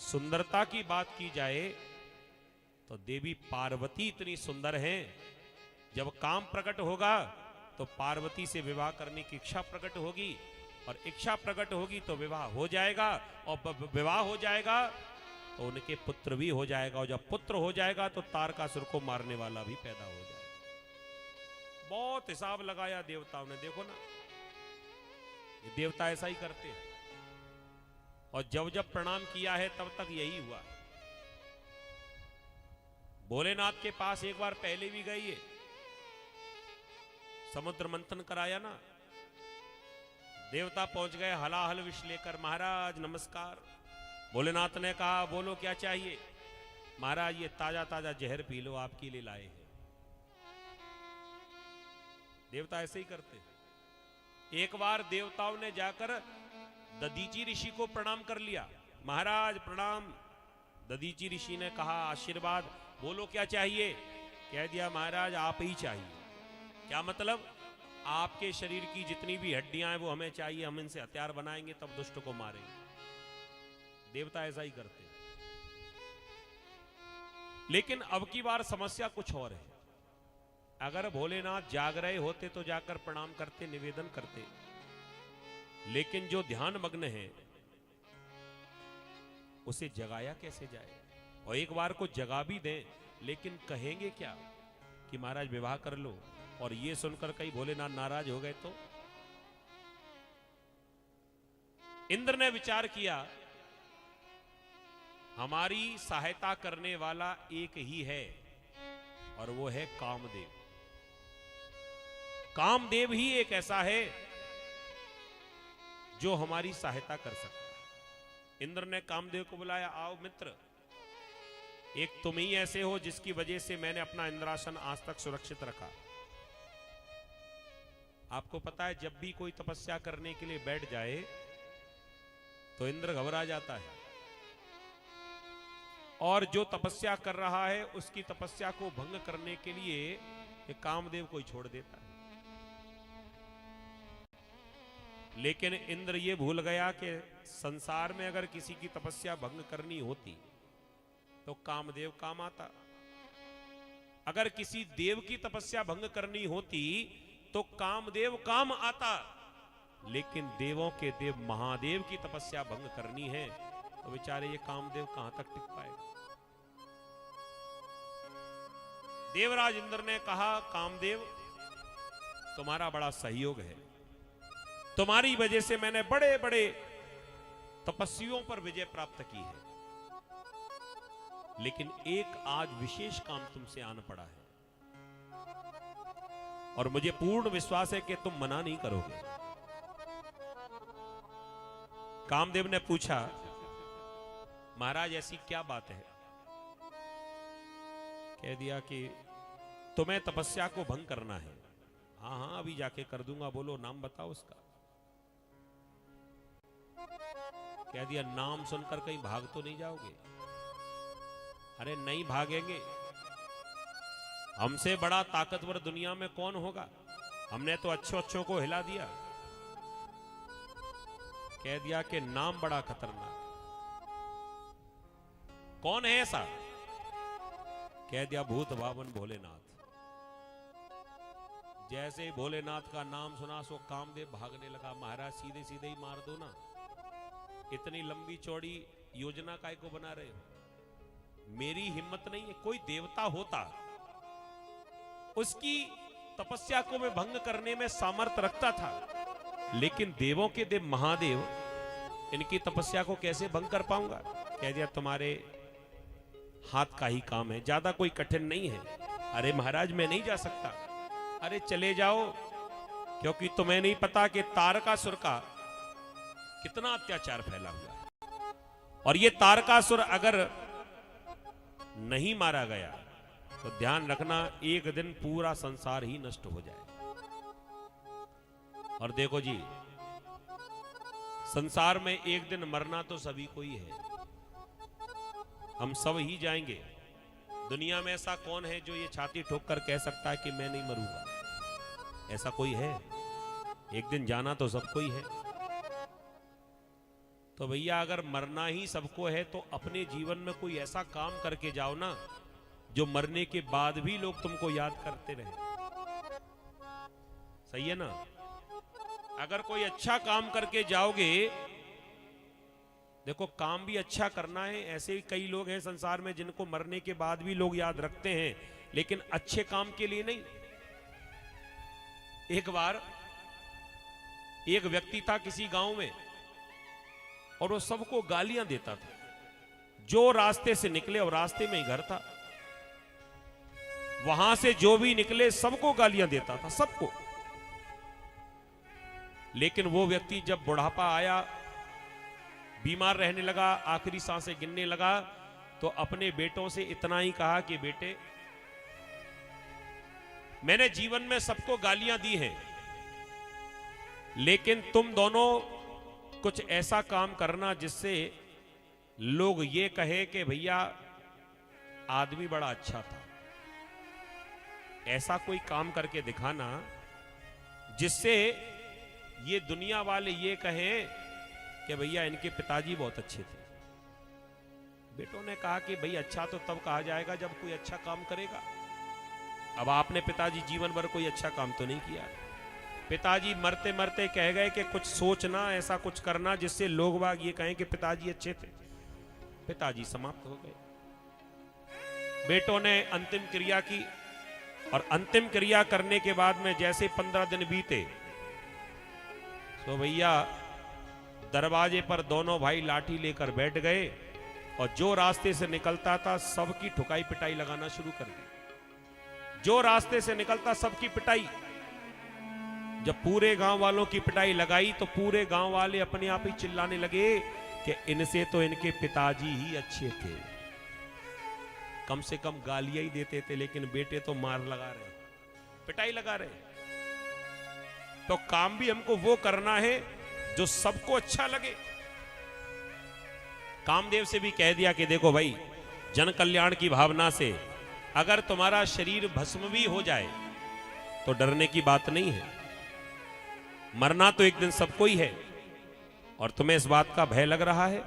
सुंदरता की बात की जाए तो देवी पार्वती इतनी सुंदर हैं, जब काम प्रकट होगा तो पार्वती से विवाह करने की इच्छा प्रकट होगी, और इच्छा प्रकट होगी तो विवाह हो जाएगा, और विवाह हो जाएगा तो उनके पुत्र भी हो जाएगा, और जब पुत्र हो जाएगा तो तारकासुर को मारने वाला भी पैदा हो जाएगा। बहुत हिसाब लगाया देवताओं ने, देखो ना ये देवता ऐसा ही करते हैं, और जब जब प्रणाम किया है तब तक यही हुआ। भोलेनाथ के पास एक बार पहले भी गई है, समुद्र मंथन कराया ना, देवता पहुंच गए हलाहल विष लेकर, महाराज नमस्कार। भोलेनाथ ने कहा बोलो क्या चाहिए। महाराज ये ताजा ताजा जहर पी लो, आपके लिए लाए हैं। देवता ऐसे ही करते हैं। एक बार देवताओं ने जाकर दधीची ऋषि को प्रणाम कर लिया, महाराज प्रणाम। दधीची ऋषि ने कहा आशीर्वाद, बोलो क्या चाहिए। कह दिया महाराज आप ही चाहिए। क्या मतलब, आपके शरीर की जितनी भी हड्डियां हैं वो हमें चाहिए, हम इनसे हथियार बनाएंगे तब दुष्ट को मारेंगे। देवता ऐसा ही करते हैं। लेकिन अब की बार समस्या कुछ और है। अगर भोलेनाथ जाग रहे होते तो जाकर प्रणाम करते, निवेदन करते, लेकिन जो ध्यान मग्न है उसे जगाया कैसे जाए। और एक बार को जगा भी दें, लेकिन कहेंगे क्या कि महाराज विवाह कर लो, और ये सुनकर कई भोलेनाथ नाराज हो गए तो। इंद्र ने विचार किया हमारी सहायता करने वाला एक ही है, और वो है कामदेव। कामदेव ही एक ऐसा है जो हमारी सहायता कर सकता है। इंद्र ने कामदेव को बुलाया, आओ मित्र, एक तुम ही ऐसे हो जिसकी वजह से मैंने अपना इंद्रासन आज तक सुरक्षित रखा। आपको पता है जब भी कोई तपस्या करने के लिए बैठ जाए तो इंद्र घबरा जाता है, और जो तपस्या कर रहा है उसकी तपस्या को भंग करने के लिए ये कामदेव को ही छोड़ देता है। लेकिन इंद्र ये भूल गया कि संसार में अगर किसी की तपस्या भंग करनी होती तो कामदेव काम आता, अगर किसी देव की तपस्या भंग करनी होती तो कामदेव काम आता। लेकिन देवों के देव महादेव की तपस्या भंग करनी है तो बेचारे ये कामदेव कहां तक टिक पाएगा। देवराज इंद्र ने कहा कामदेव तुम्हारा बड़ा सहयोग है, तुम्हारी वजह से मैंने बड़े बड़े तपस्वियों पर विजय प्राप्त की है, लेकिन एक आज विशेष काम तुमसे आना पड़ा है, और मुझे पूर्ण विश्वास है कि तुम मना नहीं करोगे। कामदेव ने पूछा महाराज ऐसी क्या बात है। कह दिया कि तुम्हें तपस्या को भंग करना है। हाँ हाँ अभी जाके कर दूंगा, बोलो नाम बताओ उसका। कह दिया नाम सुनकर कहीं भाग तो नहीं जाओगे। अरे नहीं भागेंगे, हमसे बड़ा ताकतवर दुनिया में कौन होगा, हमने तो अच्छों को हिला दिया। कह दिया कि नाम बड़ा खतरनाक, कौन है ऐसा। कह दिया भूत बावन भोलेनाथ। जैसे ही भोलेनाथ का नाम सुना सो कामदेव भागने लगा। महाराज सीधे सीधे ही मार दो ना, इतनी लंबी चौड़ी योजना काय को बना रहे हो। मेरी हिम्मत नहीं है, कोई देवता होता उसकी तपस्या को मैं भंग करने में सामर्थ्य रखता था, लेकिन देवों के देव महादेव इनकी तपस्या को कैसे भंग कर पाऊंगा। कह दिया तुम्हारे हाथ का ही काम है, ज्यादा कोई कठिन नहीं है। अरे महाराज मैं नहीं जा सकता। अरे चले जाओ, क्योंकि तुम्हें नहीं पता कि तारकासुर का कितना अत्याचार फैला हुआ है, और ये तारकासुर अगर नहीं मारा गया तो ध्यान रखना एक दिन पूरा संसार ही नष्ट हो जाए। और देखो जी, संसार में एक दिन मरना तो सभी को ही है, हम सब ही जाएंगे। दुनिया में ऐसा कौन है जो ये छाती ठोक कर कह सकता है कि मैं नहीं मरूंगा। ऐसा कोई है? एक दिन जाना तो सबको ही है। तो भैया अगर मरना ही सबको है तो अपने जीवन में कोई ऐसा काम करके जाओ ना जो मरने के बाद भी लोग तुमको याद करते रहे। सही है ना? अगर कोई अच्छा काम करके जाओगे, देखो काम भी अच्छा करना है। ऐसे कई लोग हैं संसार में जिनको मरने के बाद भी लोग याद रखते हैं, लेकिन अच्छे काम के लिए नहीं। एक बार एक व्यक्ति था किसी गांव में और वो सबको गालियां देता था। जो रास्ते से निकले, और रास्ते में ही घर था, वहां से जो भी निकले सबको गालियां देता था, सबको। लेकिन वो व्यक्ति जब बुढ़ापा आया, बीमार रहने लगा, आखिरी सांसें गिनने लगा, तो अपने बेटों से इतना ही कहा कि बेटे, मैंने जीवन में सबको गालियां दी हैं, लेकिन तुम दोनों कुछ ऐसा काम करना जिससे लोग ये कहे कि भैया आदमी बड़ा अच्छा था। ऐसा कोई काम करके दिखाना जिससे ये दुनिया वाले ये कहें कि भैया इनके पिताजी बहुत अच्छे थे। बेटों ने कहा कि भाई अच्छा तो तब कहा जाएगा जब कोई अच्छा काम करेगा। अब आपने पिताजी जीवन भर कोई अच्छा काम तो नहीं किया। पिताजी मरते मरते कह गए कि कुछ सोचना, ऐसा कुछ करना जिससे लोग बाग ये कहें कि पिताजी अच्छे थे। पिताजी समाप्त हो गए। बेटों ने अंतिम क्रिया की, और अंतिम क्रिया करने के बाद में जैसे 15 दिन बीते, तो भैया दरवाजे पर दोनों भाई लाठी लेकर बैठ गए और जो रास्ते से निकलता था सबकी ठुकाई पिटाई लगाना शुरू कर दी। जो रास्ते से निकलता सबकी पिटाई। जब पूरे गांव वालों की पिटाई लगाई तो पूरे गांव वाले अपने आप ही चिल्लाने लगे कि इनसे तो इनके पिताजी ही अच्छे थे। कम से कम गालियां ही देते थे, लेकिन बेटे तो मार लगा रहे, पिटाई लगा रहे। तो काम भी हमको वो करना है जो सबको अच्छा लगे। कामदेव से भी कह दिया कि देखो भाई, जन कल्याण की भावना से अगर तुम्हारा शरीर भस्म भी हो जाए तो डरने की बात नहीं है। मरना तो एक दिन सबको ही है, और तुम्हें इस बात का भय लग रहा है,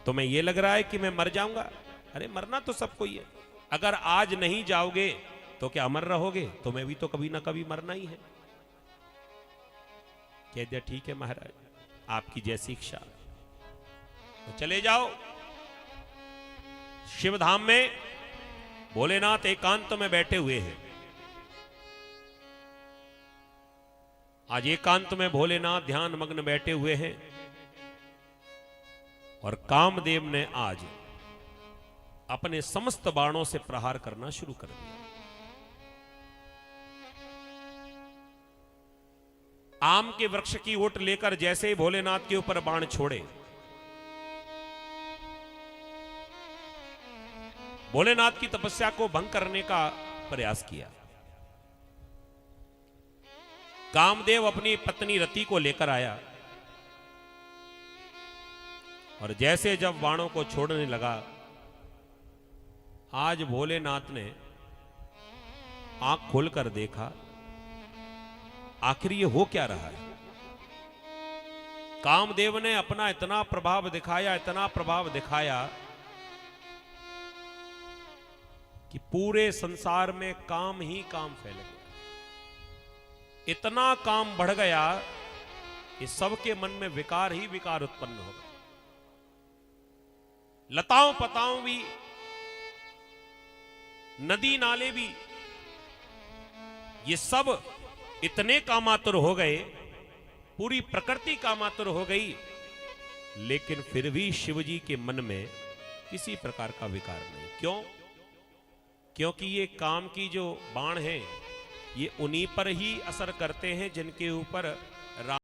तुम्हें यह लग रहा है कि मैं मर जाऊंगा। अरे मरना तो सबको ही है। अगर आज नहीं जाओगे तो क्या अमर रहोगे? तुम्हें भी तो कभी ना कभी मरना ही है। कह दिया ठीक है महाराज, आपकी जैसी इच्छा, तो चले जाओ। शिवधाम में भोलेनाथ एकांत में बैठे हुए हैं। आज एकांत में भोलेनाथ ध्यान मग्न बैठे हुए हैं, और कामदेव ने आज अपने समस्त बाणों से प्रहार करना शुरू कर दिया। आम के वृक्ष की ओट लेकर जैसे ही भोलेनाथ के ऊपर बाण छोड़े, भोलेनाथ की तपस्या को भंग करने का प्रयास किया। कामदेव अपनी पत्नी रति को लेकर आया, और जैसे जब बाणों को छोड़ने लगा, आज भोलेनाथ ने आंख खोलकर देखा, आखिर ये हो क्या रहा है। कामदेव ने अपना इतना प्रभाव दिखाया, इतना प्रभाव दिखाया कि पूरे संसार में काम ही काम फैल गया। इतना काम बढ़ गया कि सबके मन में विकार ही विकार उत्पन्न हो गए। लताओं पताओं भी, नदी नाले भी, ये सब इतने कामातुर हो गए, पूरी प्रकृति कामातुर हो गई, लेकिन फिर भी शिव जी के मन में किसी प्रकार का विकार नहीं। क्यों? क्योंकि ये काम की जो बाण है, ये उन्हीं पर ही असर करते हैं जिनके ऊपर